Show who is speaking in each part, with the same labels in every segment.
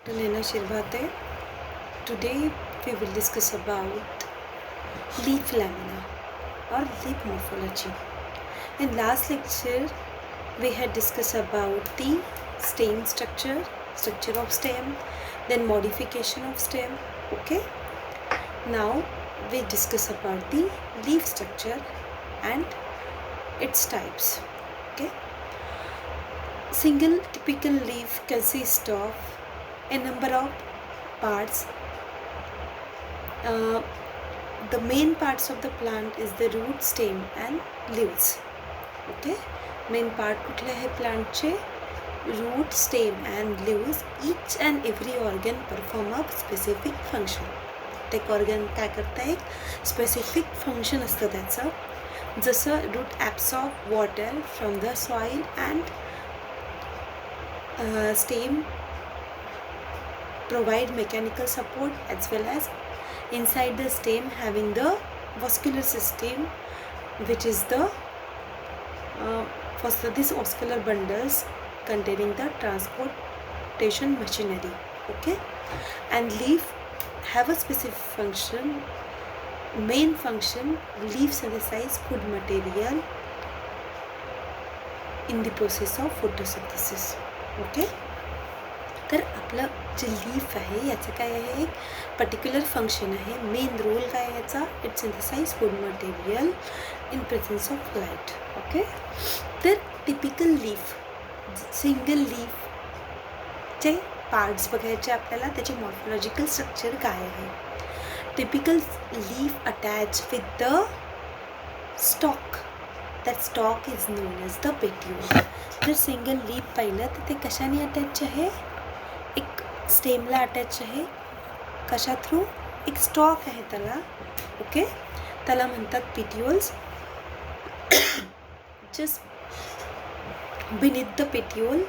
Speaker 1: Elena Shirvate. Today we will discuss about leaf lamina or leaf morphology. In last lecture we had discussed about the stem structure of stem, then modification of stem. Okay. Now we discuss about the leaf structure and its types. Okay. Single typical leaf consists of a number of parts. The main parts of the plant is the root, stem and leaves. Okay, main part कुठले आहे प्लांटचे? Root, stem and leaves. Each and every organ perform a specific function. प्रत्येक organ काय करतं? एक specific function असतं त्याचं. जसं root absorb water from the soil and stem provide mechanical support, as well as inside the stem having the vascular system, which is the these vascular bundles containing the transportation machinery. Okay, and leaf have a specific function. Main function, leaf synthesize food material in the process of photosynthesis. Okay, तर आपलं जे leaf आहे याचं काय आहे? एक particular function आहे. Main role काय आहे याचा? It synthesise food material in presence of light. Okay, तर टिपिकल लीफ, सिंगल लीफचे पार्ट्स बघायचे आपल्याला. त्याचे मॉर्फोलॉजिकल स्ट्रक्चर काय आहे? Typical leaf attach with the stalk. That stalk is known as the petiole. जर सिंगल लीफ पाहिलं तर ते कशाने अटॅच आहे? एक स्टेमला अटॅच आहे. कशा थ्रू? एक स्टॉक आहे त्याला. ओके, त्याला म्हणतात petioles. Just beneath the petiole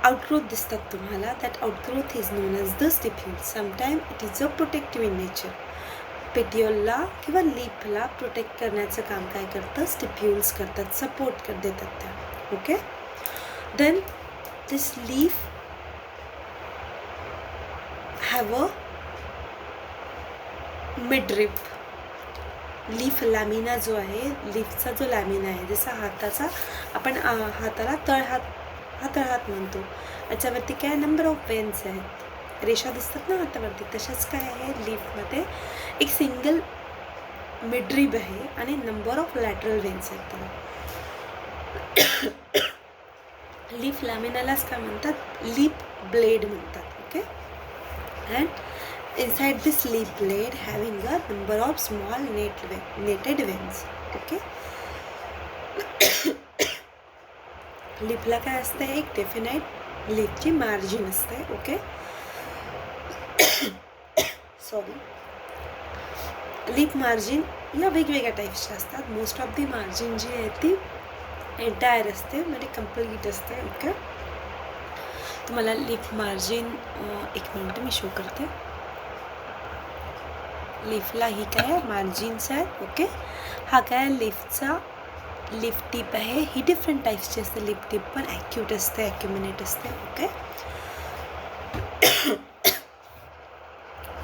Speaker 1: outgrowth दिसतात तुम्हाला. That outgrowth is known as the stipule. Sometime it is a protective in nature. पेट्यूलला किंवा लीफला प्रोटेक्ट करण्याचं काम काय करतं? स्टिप्यूल्स करतात, सपोर्ट देतात त्या. Okay, then this leaf have a midrib. Leaf lamina जो आहे, लीफचा जो लॅमिना आहे, जसा हाताचा आपण हाताला तळहात म्हणतो, याच्यावरती काय नंबर ऑफ वेन्स आहेत, रेषा दिसतात ना हातावरती, तशाच काय आहे लीफमध्ये एक सिंगल मिडरिब आहे आणि नंबर ऑफ लॅटरल वेन्स आहेत त्याला. लीफ लॅमिनालाच काय म्हणतात? लीफ ब्लेड म्हणतात. Okay, and inside this leaf blade having a number of small netted veins. Okay, लीफला काय असतं? एक डेफिनाइट लीफची मार्जिन असते. ओके, सॉरी, लीफ मार्जिन या वेगवेगळ्या टाईप्सच्या असतात. मोस्ट ऑफ दी मार्जिन जी आहे ती एंटायर असते, म्हणजे कंप्लीट असते. ओके, तुम्हाला लीफ मार्जिन एक मिनिट मी शो करते. लीफला ही काय मार्जिन्स आहेत. ओके, हा काय लीफचा लीफ टिप आहे. ही डिफरंट टाईप्सची असते. लीफ टिप पण ॲक्यूट असते, ॲक्युमिनेट असते. ओके,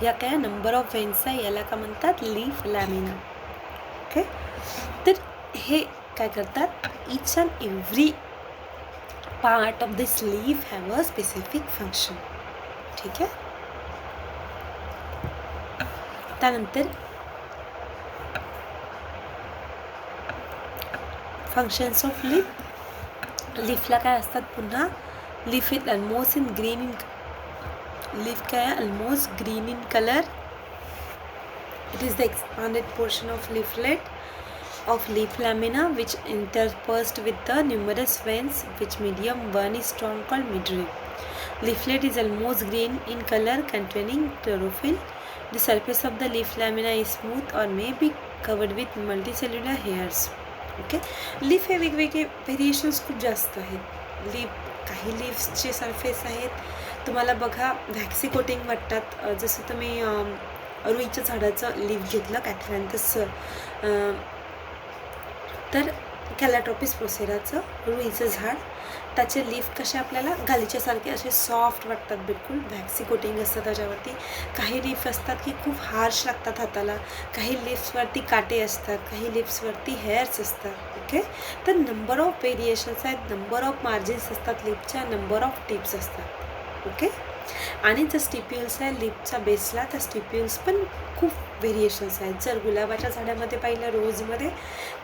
Speaker 1: या काय नंबर ऑफ वेन्स आहे, याला का म्हणतात? Leaf lamina. ओके, तर हे काय करतात? each and every part of this leaf have a specific function. ठीक आहे. त्यानंतर फंक्शन्स ऑफ लीफ. लीफला काय असतात? पुन्हा leaf is almost in green in. Leaf काय आहे? Almost green in colour. It is the expanded portion of leaflet of leaf lamina which interspersed with the numerous veins, which medium one is strong called midrib. Leaflet is almost green in color, containing chlorophyll. The surface of the leaf lamina is smooth or may be covered with multicellular hairs. Okay, leaf हे वेगवेगळे variations खूप जास्त आहेत. काही लीव्सचे surface आहेत तुम्हाला बघा व्हॅक्सी coating वाटतात. जसं तुम्ही रुईच्या झाडाचं लीफ घेतलं कॅथॅरॅन्थस, तर कॅलाट्रोपिस प्रोसेराचं रुईचं झाड, त्याचे लीफ कसे आपल्याला गालीच्यासारखे असे सॉफ्ट वाटतात, बिलकुल वॅक्सी कोटिंग असतं त्याच्यावरती. काही लीफ असतात की खूप हार्श लागतात हाताला, काही लीफ्सवरती काटे असतात, काही लीफ्सवरती हेअर्स असतात. ओके, तर नंबर ऑफ व्हेरिएशन्स आहेत, नंबर ऑफ मार्जिन्स असतात लीफच्या, नंबर ऑफ टिप्स असतात. ओके, आणि जर स्टिप्युल्स आहे लीफच्या बेसला, तर स्टिप्युल्स पण खूप व्हेरिएशन्स आहेत. जर गुलाबाच्या झाडामध्ये पाहिलं, रोजमध्ये,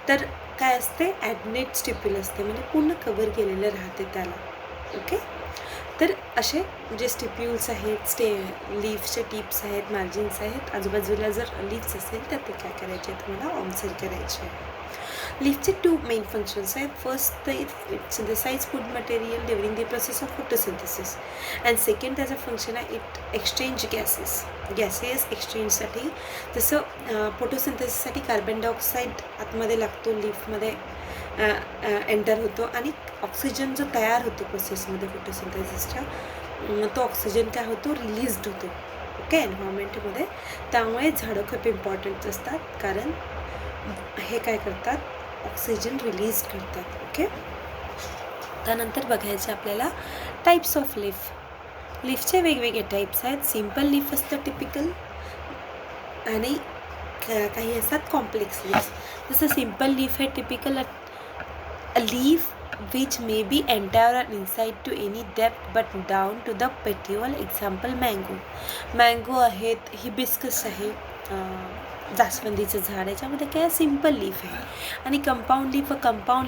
Speaker 1: तर काय असते, ॲडनेट स्टिप्युल असते, म्हणजे पूर्ण कवर केलेलं राहते त्याला. ओके, तर असे जे स्टिप्युल्स आहेत, लीफचे टिप्स आहेत, मार्जिन्स आहेत, आजूबाजूला जर लीव्स असेल तर ते काय करायचे, तुम्हाला ऑब्झर्व करायचे. लीफचे 2 मेन फंक्शन्स आहेत. First, it synthesise food material during the process of photosynthesis, and second त्याचं फंक्शन आहे इट एक्सचेंज गॅसेस एक्सचेंजसाठी. जसं फोटोसिंथेसिससाठी कार्बन डायऑक्साईड आतमध्ये लागतो, लीफमध्ये एंटर होतो, आणि ऑक्सिजन जो तयार होतो प्रोसेसमध्ये फोटोसिंथेसिसच्या, तो ऑक्सिजन काय होतो, रिलीज्ड होतो. ओके, एन्व्हायरमेंटमध्ये. त्यामुळे झाडं खूप इम्पॉर्टंट असतात, कारण हे काय करतात, ऑक्सिजन रिलीज करतात. ओके, त्यानंतर बघायचे आपल्याला टाईप्स ऑफ लीफ. लीफचे वेगवेगळे टाईप्स आहेत. सिम्पल लीफ असतं टिपिकल, आणि काही असतात कॉम्प्लेक्स लीफ. जसं सिम्पल लीफ आहे typical, a leaf which may be entire or inside to any depth but down to the petiole. Example mango आहेत, हिबिस्कस आहे, जास्वंदीचं झाड, याच्यामध्ये काय सिम्पल लीफ आहे. आणि compound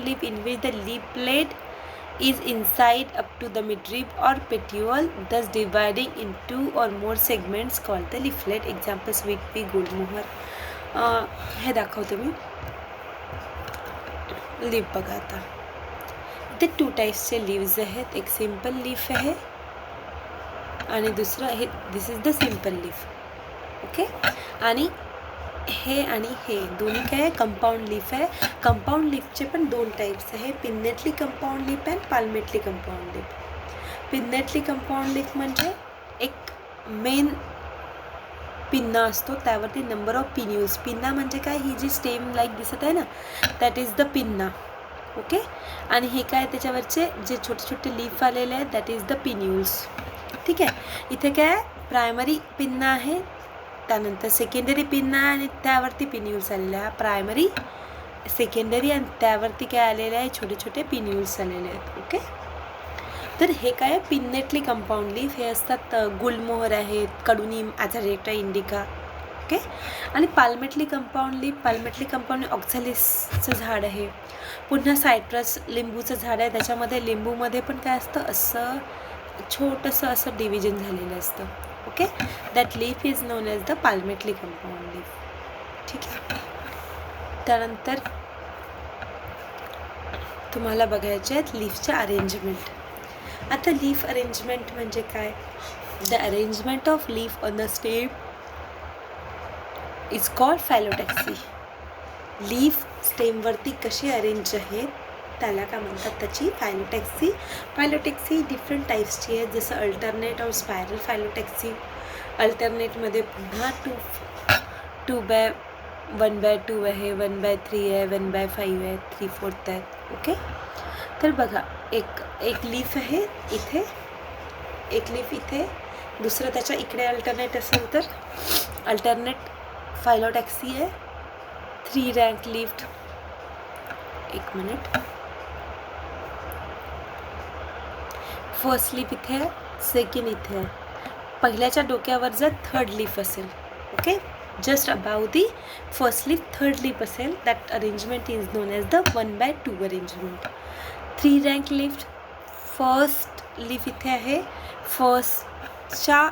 Speaker 1: leaf in which the leaflet is inside up to the midrib or petiole, thus dividing in 2 or more segments called the leaflet. Example, sweet pea, गुलमोहर. हे दाखवते मी. लीफ बघा आता. इथे 2 टाईप्सचे लीव्ज आहेत. एक सिम्पल लीफ आहे आणि दुसरं आहे, this is the simple leaf. Okay, आणि हे आणि हे दोन्ही काय आहे, कंपाऊंड लीफ आहे. कंपाऊंड लीफचे पण 2 टाईप्स आहे, pinnately compound leaf and palmately compound leaf. Pinnately compound leaf म्हणजे एक मेन पिन्ना असतो, त्यावरती नंबर ऑफ पिन्यूल्स. पिन्ना म्हणजे काय, ही जी स्टेम लाईक दिसत आहे ना, that is the pinna. Okay, आणि हे काय, त्याच्यावरचे जे छोटे छोटे लीफ आलेले आहेत, दॅट इज द पिन्यूल्स. ठीक आहे, इथे काय प्रायमरी पिन्ना आहे, त्यानंतर सेकंडरी पिन्ना आहे, आणि त्यावरती पिन्यूल्स आलेले आहे. प्रायमरी, सेकंडरी, आणि त्यावरती काय आलेले आहे, छोटे छोटे पिन्यूल्स आलेले आहेत. ओके, तर हे काय पिन्नेटली कंपाऊंड लीफ. हे असतात गुलमोहर आहेत, कडुनिम, ॲझारेटा इंडिका. ओके, आणि पाल्मेटली कंपाऊंड ऑक्झॅलिसचं झाड आहे. पुन्हा सायट्रस, लिंबूचं झाड आहे, त्याच्यामध्ये लिंबूमध्ये पण काय असतं, असं छोटंसं असं डिव्हिजन झालेलं असतं. Okay, that leaf is known as the palmately compound leaf. ठीक आहे, त्यानंतर तुम्हाला बघायचे आहेत लीफच्या अरेंजमेंट. आता लीफ अरेंजमेंट म्हणजे काय, the arrangement of leaf on the stem is called phyllotaxy. Leaf स्टेमवरती कशी अरेंज आहेत त्याला काय म्हणतात, त्याची फायलोटॅक्सी. फायलोटॅक्सी डिफरंट टाईप्सची आहे, जसं अल्टरनेट और स्पायरल फायलोटॅक्सी. अल्टरनेटमध्ये पुन्हा 1/2 आहे, 1/3 आहे, 1/5 आहे, 3/4 आहेत. ओके, तर बघा, एक लीफ आहे इथे, एक लीफ इथे, दुसरं त्याच्या इकडे अल्टरनेट असेल तर अल्टरनेट फायलोटॅक्सी आहे. 3 रँक लीफ. एक मिनिट, फर्स्ट लीफ इथे आहे, सेकंड इथे आहे. पहिल्याच्या डोक्यावर जर 3rd लीफ असेल, okay, just above the first leaf 3rd leaf असेल, that arrangement is known as the 1/2 arrangement. 3 rank leaf, first leaf इथे आहे, फर्स्टच्या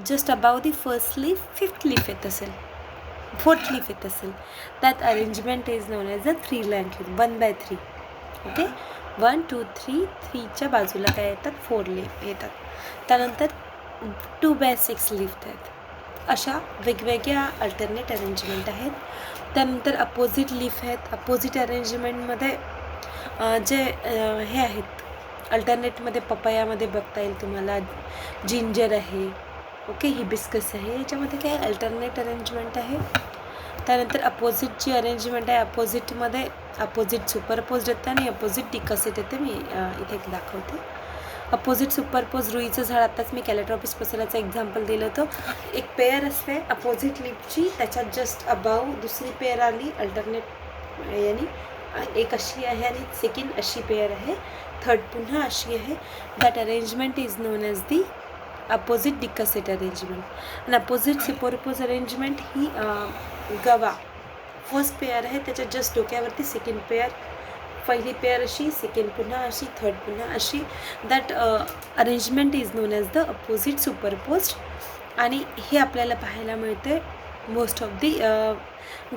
Speaker 1: just above the first leaf 5th leaf येत असेल, 4th लीफ येत असेल, that arrangement is known as the 3 rank leaf, 1/3. Okay, 1 2 3, 3च्या बाजूला काय येतात, 4 लीफ येतात. त्यानंतर 2/6 लीफ आहेत. अशा वेगवेगळ्या अल्टरनेट अरेंजमेंट आहेत. त्यानंतर अपोजिट लीफ आहेत. अपोजिट अरेंजमेंटमध्ये जे हे आहेत, अल्टरनेटमध्ये पपयामध्ये बघता येईल तुम्हाला, जिंजर आहे. ओके, हिबिस्कस आहे, याच्यामध्ये काय अल्टरनेट अरेंजमेंट आहे. त्यानंतर अपोजिटची अरेंजमेंट आहे. अपोजिटमध्ये अपोजिट सुपरपोज येतं आणि अपोजिट डिकसेट येते. मी इथे दाखवते. अपोजिट सुपरपोज रुईचं झाड, आत्ताच मी कॅलेट्रॉपिस पसराचं एक्झाम्पल दिलं होतं. एक पेअर असते अपोजिट लीफची, त्याच्यात जस्ट अबाव दुसरी पेअर आली अल्टरनेट यानी, एक अशी आहे आणि सेकंड अशी पेअर आहे, थर्ड पुन्हा अशी आहे. That arrangement is known as the opposite decussate arrangement. आणि अपोजिट सुपरपोज अरेंजमेंट ही गवा फर्स्ट पेअर आहे, त्याच्या जस्ट डोक्यावरती सेकंड पेअर, पहिली पेअर अशी, सेकंड पुन्हा अशी, थर्ड पुन्हा अशी. That arrangement is known as the opposite superposed. आणि हे आपल्याला पाहायला मिळते मोस्ट ऑफ दी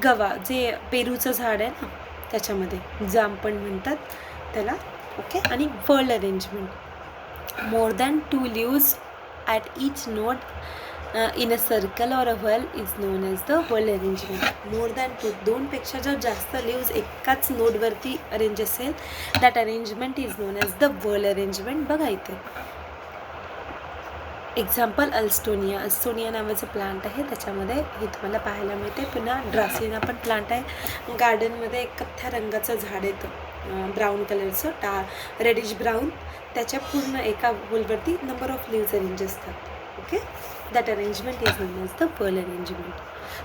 Speaker 1: गवा, जे पेरूचं झाड आहे ना त्याच्यामध्ये, जाम पण म्हणतात त्याला. ओके. आणि whorled arrangement, more than 2 leaves at each node in a circle or a whorl is known as the whorled arrangement. More than 2, 2पेक्षा जर जास्त लीव्ज एकाच नोडवरती अरेंज असेल, that arrangement is known as the whorled arrangement. बघा इथे example अल्स्टोनिया. अल्स्टोनिया नावाचं plant आहे, त्याच्यामध्ये हे तुम्हाला पाहायला मिळते. पुन्हा ड्रासिना पण प्लांट आहे. गार्डनमध्ये एक कथ्या रंगाचं झाड येतं, ब्राऊन कलरचं, रेडिश ब्राऊन. त्याच्या पूर्ण एका होलवरती नंबर ऑफ लीव्ज अरेंज असतात. Okay. That arrangement is known as the whorled arrangement.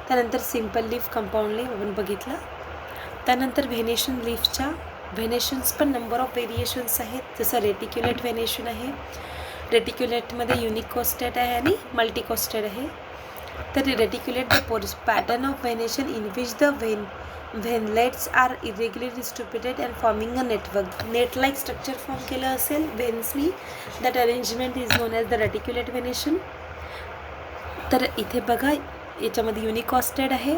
Speaker 1: त्यानंतर सिम्पल लीफ, कंपाऊंड लीफ आपण बघितला. त्यानंतर व्हेनेशन लीफच्या व्हेनेशन्स पण नंबर ऑफ व्हेरिएशन्स आहेत. जसं रेटिक्युलेट व्हेनेशन आहे. रेटिक्युलेटमध्ये युनिकोस्टेट आहे आणि मल्टीकोस्टेट आहे. तर reticulate the pattern of venation in which the veinlets are irregular distributed and forming a network. Net like structure form केलं असेल व्हेन्सनी, that arrangement is known as the reticulate venation. तर इथे बघा याच्यामध्ये युनिकॉस्टेड आहे.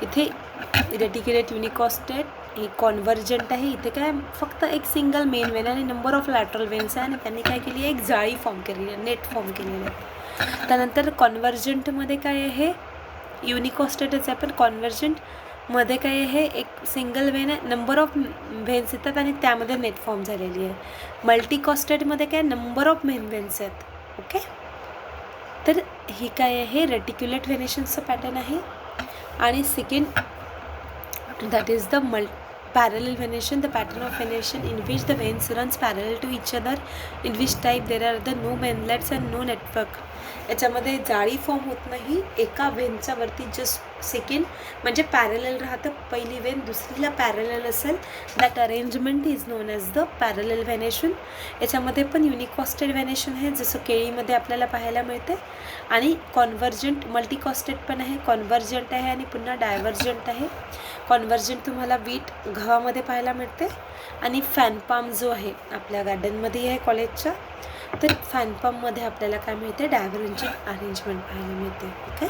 Speaker 1: इथे रेटिक्युलेट युनिकॉस्टेड ही कॉन्व्हर्जंट आहे. इथे काय फक्त एक सिंगल मेन वेन आणि नंबर ऑफ लॅटरल वेन्स आहे आणि त्यांनी काय केली आहे, एक जाळी फॉर्म केलेली आहे, नेट फॉर्म केलेलं आहे. त्यानंतर कॉन्व्हर्जंटमध्ये काय आहे, युनिकॉस्टेडच आहे पण कॉन्व्हर्जंटमध्ये काय आहे, एक सिंगल वेन आहे, नंबर ऑफ व्हेन्स येतात आणि त्यामध्ये नेट फॉर्म झालेली आहे. मल्टीकॉस्टेडमध्ये काय नंबर ऑफ मेन व्हेन्स आहेत. ओके. तर ही काय आहे, रेटिक्युलेट व्हेनेशनचं पॅटर्न आहे. आणि second that is the parallel venation, the pattern of venation in which the veins runs parallel to each other, in which type there are the no mainlets and no network. याच्यामध्ये जाळी form होत नाही, एका वेनच्या वरती just second म्हणजे parallel राहतं, पहिली Wien दुसरीला पॅरलल असेल, that arrangement is known as the parallel venation. याच्यामध्ये पण युनिकॉस्टेड व्हेनेशन आहे, जसं केळीमध्ये आपल्याला पाहायला मिळते. आणि कॉन्व्हर्जंट मल्टीकॉस्टेड पण आहे, कॉन्व्हर्जंट आहे आणि पुन्हा डायव्हर्जंट आहे. कॉन्व्हर्जंट तुम्हाला वीट गव्हामध्ये पाहायला मिळते. आणि फॅनपाम जो आहे आपल्या गार्डनमध्ये आहे कॉलेजच्या, तर फॅनपाममध्ये आपल्याला काय मिळते, डायव्हर्जंट अरेंजमेंट पाहायला मिळते. ओके.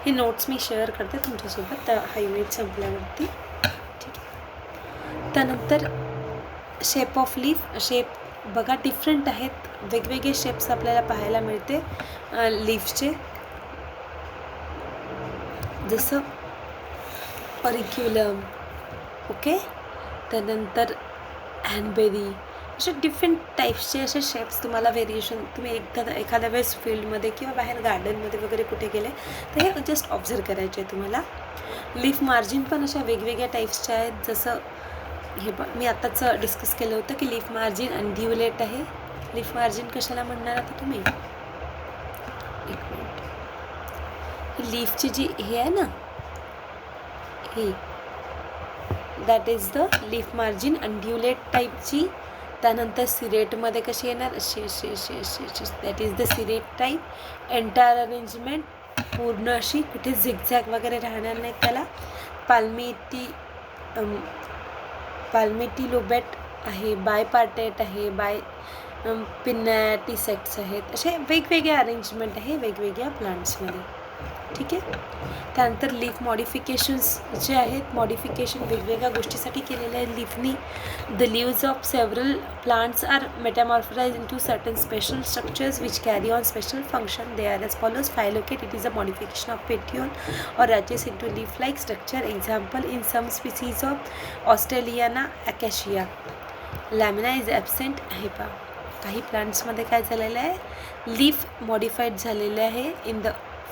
Speaker 1: हे नोट्स मी शेअर करते तुमच्यासोबत हा युनिट संपल्यावरती. ठीक आहे. त्यानंतर शेप ऑफ लीफ. शेप बघा डिफरंट आहेत, वेगवेगळे शेप्स आपल्याला पाहायला मिळते लीफचे. जसं ऑरिक्युलम. ओके. त्यानंतर हॅनबेरी, असे डिफरंट टाईप्सचे असे शेप्स तुम्हाला व्हेरिएशन, तुम्ही एखाद्या वेळेस फील्डमध्ये किंवा बाहेर गार्डनमध्ये वगैरे कुठे गेले तर हे जस्ट ऑब्झर्व करायचे आहे तुम्हाला. लीफ मार्जिन पण अशा वेगवेगळ्या टाईप्सच्या आहेत. जसं हे मी आत्ताच डिस्कस केलं होतं की लीफ मार्जिन अनड्युलेट आहे. लीफ मार्जिन कशाला म्हणणार आता तुम्ही, एक मिनिट. लीफची जी हे आहे ना, ही that is the leaf margin undulate टाईपची. त्यानंतर सिरेटमध्ये कशी येणार, अशी अशी अशी अशी अशी, that is the serrate type. Entire arrangement पूर्ण अशी, कुठे झिगझॅग वगैरे राहणार नाही त्याला. पाल्मिटी लोबेट आहे, बायपार्टेट आहे, पिनॅटिसेक्ट्स आहेत. असे वेगवेगळे अरेंजमेंट आहे वेगवेगळ्या प्लांट्समध्ये. ठीक आहे. त्यानंतर लीफ मॉडिफिकेशन्स जे आहेत, मॉडिफिकेशन वेगवेगळ्या गोष्टीसाठी केलेले आहेत लीफनी. The leaves of several plants are metamorphose into certain special structures which carry on special function. They are as follows. Phylloclade, it is a modification of petiole or ratchets into leaf-like structure. Example, in some species of Australiana acacia, lamina is absent. हे पहा, काही प्लांट्समध्ये काय झालेलं आहे, leaf modified झालेलं आहे in the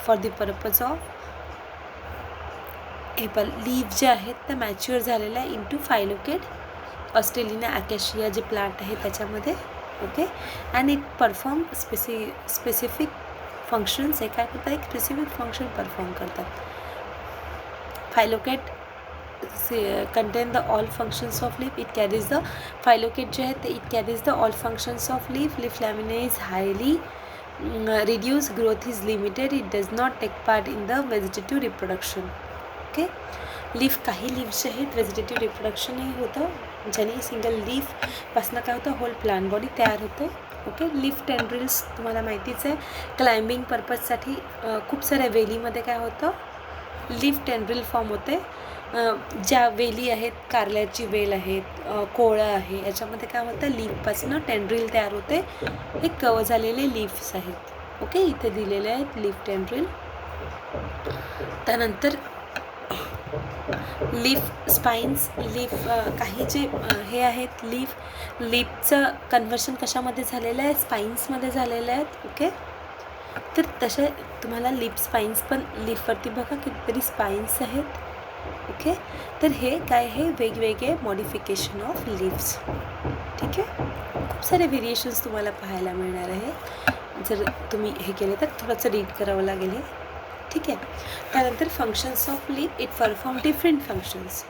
Speaker 1: for the purpose of हे पण लीफ जे आहेत त्या मॅच्युअर झालेल्या आहे इंटू फायलोकेट ऑस्ट्रेलिना अकॅशिया जे प्लांट आहे त्याच्यामध्ये. Okay, and it perform specific functions. हे काय करतात, एक स्पेसिफिक फंक्शन परफॉर्म करतात. फायलोकेट contain the all functions of leaf. It carries the phylocate जे आहे ते it carries the all functions of leaf. Leaf lamina is highly reduced, growth is limited, it does not take part in the vegetative reproduction. Okay, leaf काही leaves जे आहेत vegetative रिप्रोडक्शनही होतं, ज्याने single लीफपासनं काय होतं होल प्लांट बॉडी तयार होते. Okay, leaf tendrils तुम्हाला माहितीच आहे, क्लाइम्बिंग पर्पजसाठी खूप साऱ्या वेलीमध्ये काय होतं, लीफ टेंड्रिल फॉर्म होते. ज्या वेली आहेत, कारल्याची वेल आहेत, कोळं आहे, याच्यामध्ये काय होतं लीफपासून टेंड्रिल तयार होते. हे कव्हर झालेले लीफ्स आहेत. ओके, इथे दिलेले आहेत लीफ टेंड्रिल. त्यानंतर लीफ स्पाइन्स, लीफ काही जे हे आहेत लीफचं कन्व्हर्शन कशामध्ये झालेलं आहे, स्पाइन्समध्ये झालेलं आहेत. ओके, तर तसे तुम्हाला लीफ स्पाइन्स पण लीफवरती बघा कितीतरी स्पाइन्स आहेत. ओके, तर हे काय आहे, वेगवेगळे मॉडिफिकेशन ऑफ लीव्स. ठीक आहे, खूप सारे व्हेरिएशन्स तुम्हाला पाहायला मिळणार आहे. जर तुम्ही हे केले तर थोडंसं रीड करावं लागेल हे. ठीक आहे, त्यानंतर functions of leaf. It perform different functions.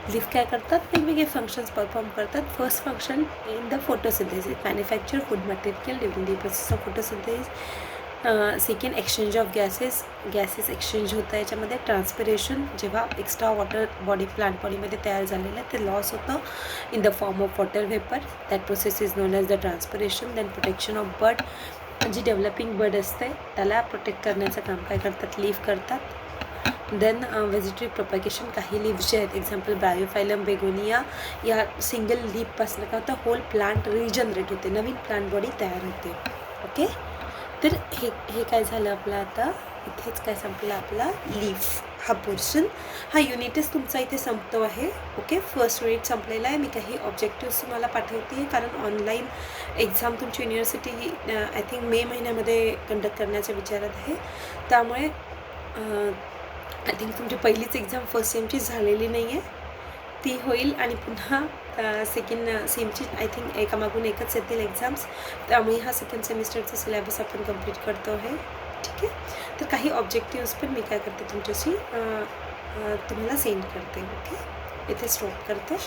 Speaker 1: Leaf काय करतात, वेगवेगळे फंक्शन्स परफॉर्म करतात. First function in the photosynthesis, manufacture food material during the process of photosynthesis. Second, exchange of gases exchange होतं याच्यामध्ये. ट्रान्सपिरेशन, जेव्हा एक्स्ट्रा वॉटर बॉडी प्लांट बॉडीमध्ये तयार झालेलं आहे ते लॉस होतं in the form of water vapour. That process is known as the transpiration. Then protection of bud, जी डेव्हलपिंग बर्ड असते त्याला प्रोटेक्ट करण्याचं काम काय करतात, लीफ करतात. देन व्हेजिटेटिव्ह प्रोपॅगेशन, काही लीव्स जे आहेत, एक्झाम्पल ब्रायोफायलम बेगोनिया, या सिंगल लीफपासून काय होतं होल प्लांट रिजनरेट होते, नवीन प्लांट बॉडी तयार होते. ओके, तर हे काय झालं आपलं, आता इथेच काय संपलं आपला लीफ हा पोर्शन. हा युनिटच तुमचा इथे संपतो आहे. ओके, फर्स्ट युनिट संपलेला आहे. मी काही ऑब्जेक्टिव्स तुम्हाला पाठवते आहे, कारण ऑनलाईन एक्झाम तुमची युनिव्हर्सिटी आय थिंक मे महिन्यामध्ये कंडक्ट करण्याच्या विचारात आहे. त्यामुळे आय थिंक तुमची पहिलीच एक्झाम फर्स्ट सेमची झालेली नाही आहे, ती होईल आणि पुन्हा सेकंड सेमची आय थिंक एकामागून एकच येतील एक्झाम्स. त्यामुळे हा सेकंड सेमिस्टरचा सिलेबस आपण कंप्लीट करतो आहे. ठीक आहे, तर काही ऑब्जेक्टिव्स पण मी काय करते तुमच्याशी तुम्हाला सेंड करते. ओके, इथे स्टॉप करते.